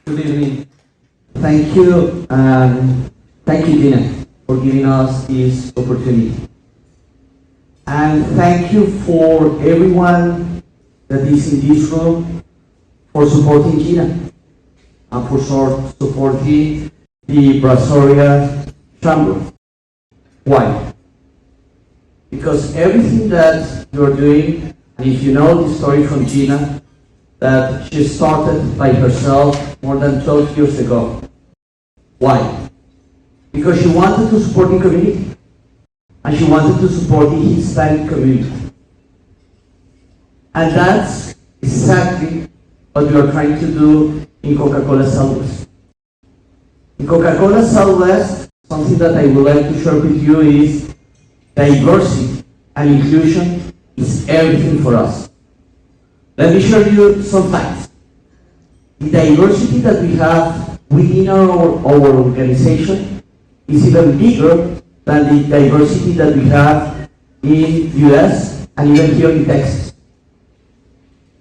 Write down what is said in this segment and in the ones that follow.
Good evening. Thank you, thank you, Gina, for giving us this opportunity. And thank you for everyone that is in this room for supporting Gina and for supporting the Brazoria Chamber. Why? Because everything that you're doing, and if you know the story from Gina, that she started by herself more than 12 years ago. Why? Because she wanted to support the community, and she wanted to support the Hispanic community. And that's exactly what we are trying to do in Coca-Cola Southwest. In Coca-Cola Southwest, something that I would like to share with you is diversity and inclusion is everything for us. Let me show you some facts. The diversity that we have within our organization is even bigger than the diversity that we have in US and even here in Texas.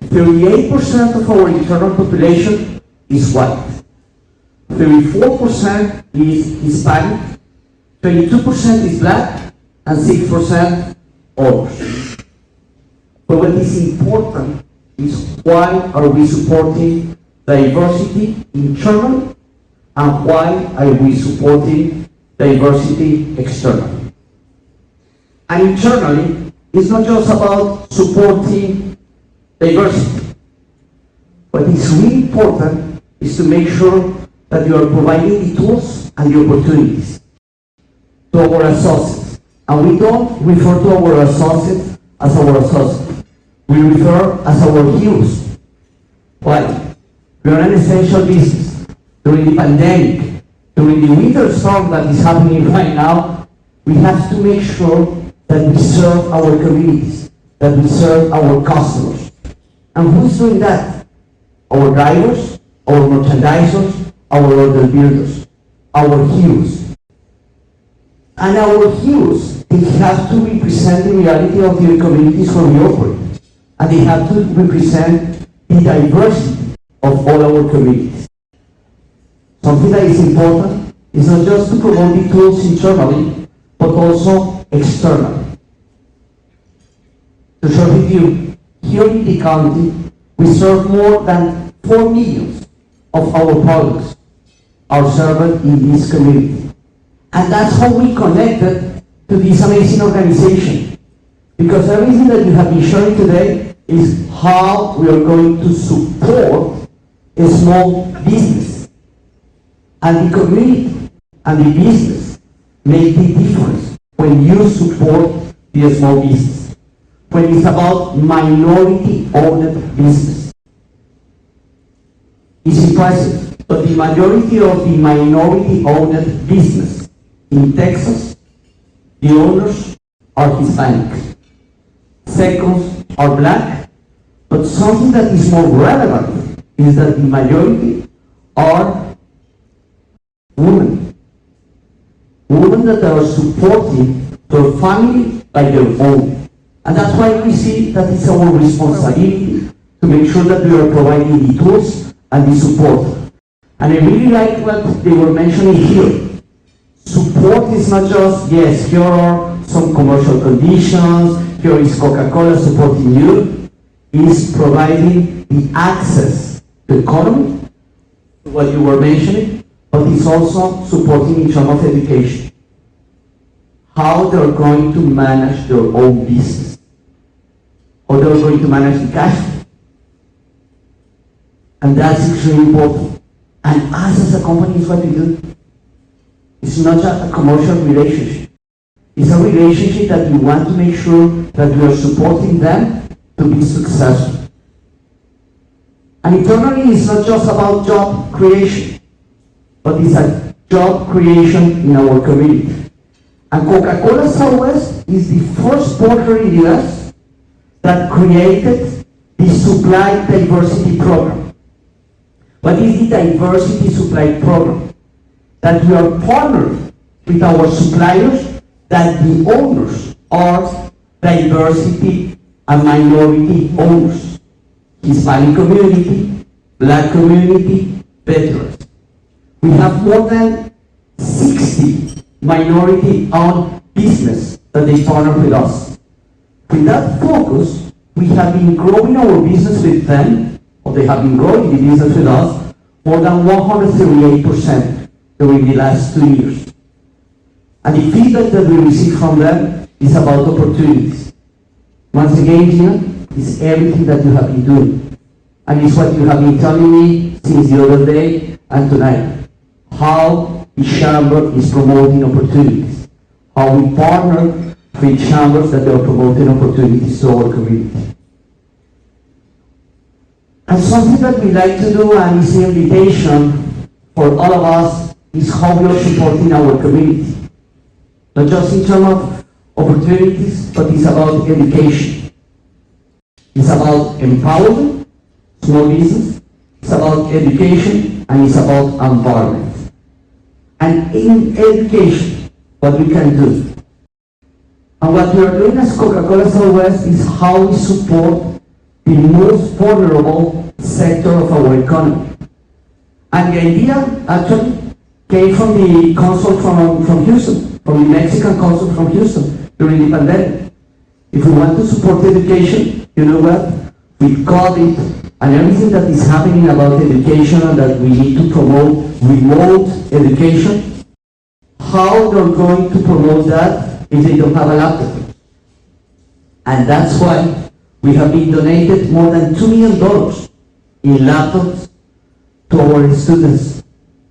38% of our internal population is white. 34% is Hispanic, 22% is black, and 6% others. But what is important is why are we supporting diversity internally and why are we supporting diversity externally. And internally, it's not just about supporting diversity. What is really important is to make sure that you are providing the tools and the opportunities to our associates. And we don't refer to our associates as our associates. We refer as our heroes. Why? We are an essential business. During the pandemic, during the winter storm that is happening right now, we have to make sure that we serve our communities, that we serve our customers. And who's doing that? Our drivers, our merchandisers, our order builders, our heroes. And our heroes, they have to represent the reality of the communities where we operate. And they have to represent the diversity of all our communities. Something that is important is not just to promote the tools internally, but also externally. To share with you, here in the county, we serve more than 4 million of our products are served in this community. And that's how we connected to this amazing organization. Because everything that you have been sharing today is how we are going to support a small business. And the community and the business make the difference when you support the small business. When it's about minority-owned business. It's impressive, but the majority of the minority-owned business in Texas, the owners are Hispanic. Seconds are black, but something that is more relevant is that the majority are women. Women that are supporting their family by their own. And that's why we see that it's our responsibility to make sure that we are providing the tools and the support. And I really like what they were mentioning here. Support is not just, yes, here are some commercial conditions, here is Coca-Cola supporting you. It's providing the access to economy, what you were mentioning, but it's also supporting in terms of education. How they're going to manage their own business. How they're going to manage the cash flow. And that's extremely important. And us as a company is what we do. It's not just a commercial relationship. It's a relationship that we want to make sure that we are supporting them to be successful. And internally, it's not just about job creation, but it's a job creation in our community. And Coca-Cola Southwest is the first partner in the US that created the Supply Diversity Program. What is the Diversity Supply Program? That we are partnered with our suppliers, that the owners are diversity and minority owners. Hispanic community, black community, veterans. We have more than 60 minority-owned businesses that they partner with us. With that focus, we have been growing our business with them, or they have been growing the business with us, more than 138% during the last 2 years. And the feedback that we receive from them is about opportunities. Once again, Gina, it's everything that you have been doing. And it's what you have been telling me since the other day and tonight. How the chamber is promoting opportunities. How we partner with chambers that are promoting opportunities to our community. And something that we like to do, and it's an invitation for all of us, is how we are supporting our community. Not just in terms of opportunities, but it's about education. It's about empowering small business, it's about education, and it's about environment. And in education, what we can do. And what we are doing as Coca-Cola Southwest is how we support the most vulnerable sector of our economy. And the idea actually came from the consul from Houston, from the Mexican consul from Houston during the pandemic. If we want to support education, you know what? With COVID and everything that is happening about education and that we need to promote remote education, how they're going to promote that if they don't have a laptop? And that's why we have been donated more than $2 million in laptops to our students,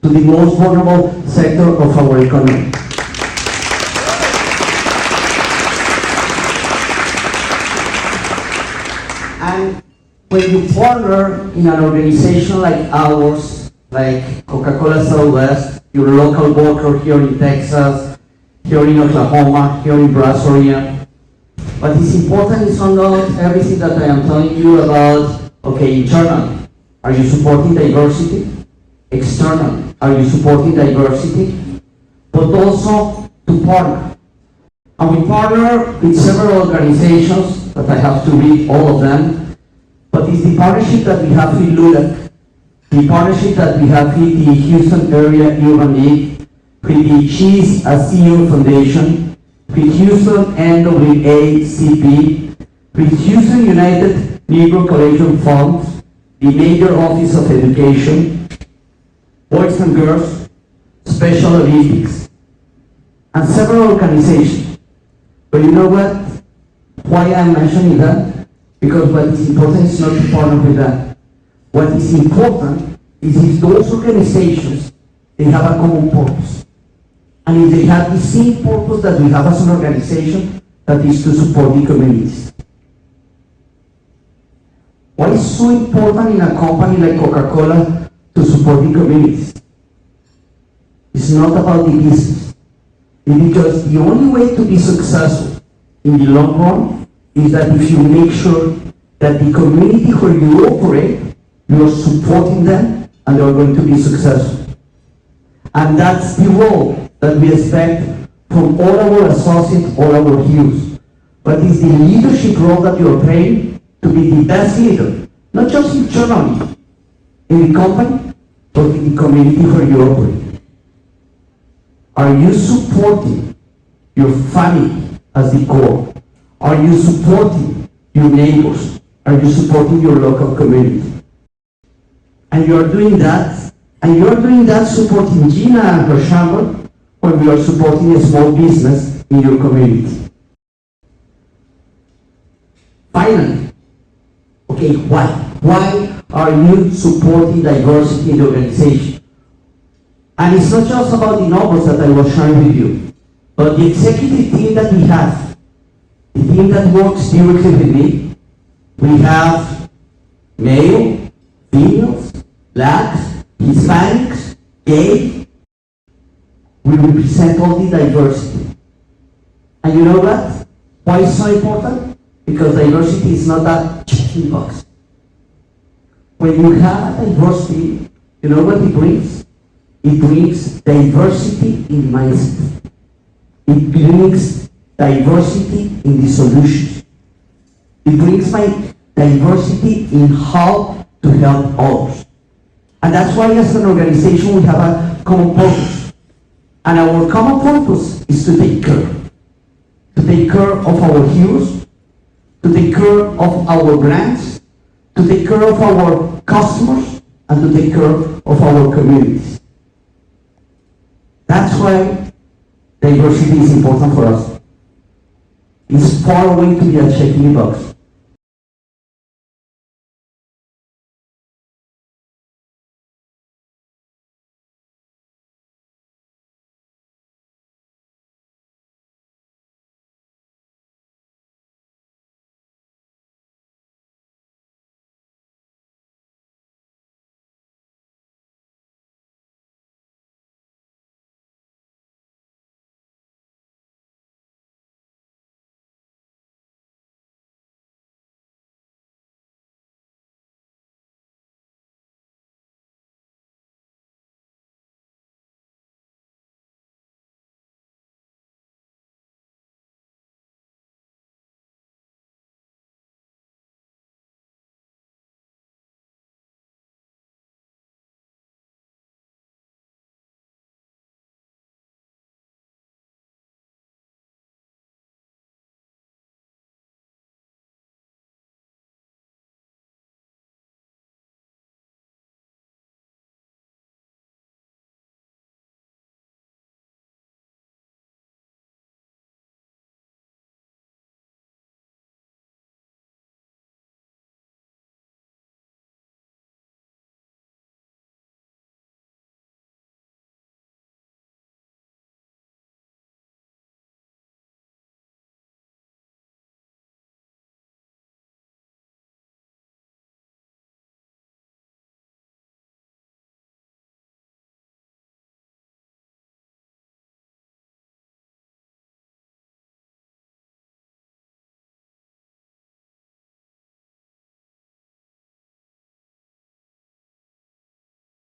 to the most vulnerable sector of our economy. And when you partner in an organization like ours, like Coca-Cola Southwest, your local worker here in Texas, here in Oklahoma, here in Brazoria, what is important is not everything that I am telling you about, okay, internally. Are you supporting diversity? Externally, are you supporting diversity? But also to partner. And we partner with several organizations, that I have to read all of them, but it's the partnership that we have with LULAC, the partnership that we have with the Houston Area Urban League, with the Cheese CEO Foundation, with Houston NAACP, with Houston United Negro Collection Fund, the Major Office of Education, Boys and Girls, Special Olympics, and several organizations. But you know what? Why I'm mentioning that? Because what is important is not to partner with that. What is important is if those organizations, they have a common purpose. And if they have the same purpose that we have as an organization, that is to support the communities. Why is so important in a company like Coca-Cola to support the communities? It's not about the business. It's because the only way to be successful in the long run is that if you make sure that the community where you operate, you are supporting them and they are going to be successful. And that's the role that we expect from all our associates, all our heroes. But it's the leadership role that you are playing to be the best leader, not just internally in the company, but in the community where you operate. Are you supporting your family as the core? Are you supporting your neighbors? Are you supporting your local community? And you are doing that, supporting Gina and her chamber when we are supporting a small business in your community. Finally, okay, why? Why are you supporting diversity in the organization? And it's not just about the numbers that I was sharing with you, but the executive team that we have, the team that works directly with me, we have male, females, blacks, Hispanics, gay. We represent all the diversity. And you know what? Why it's so important? Because diversity is not a checking box. When you have diversity, you know what it brings? It brings diversity in mindset. It brings diversity in the solutions. It brings my diversity in how to help others. And that's why as an organization we have a common purpose. And our common purpose is to take care. To take care of our heroes, to take care of our brands, to take care of our customers, and to take care of our communities. That's why diversity is important for us. It's far away to be a checking box.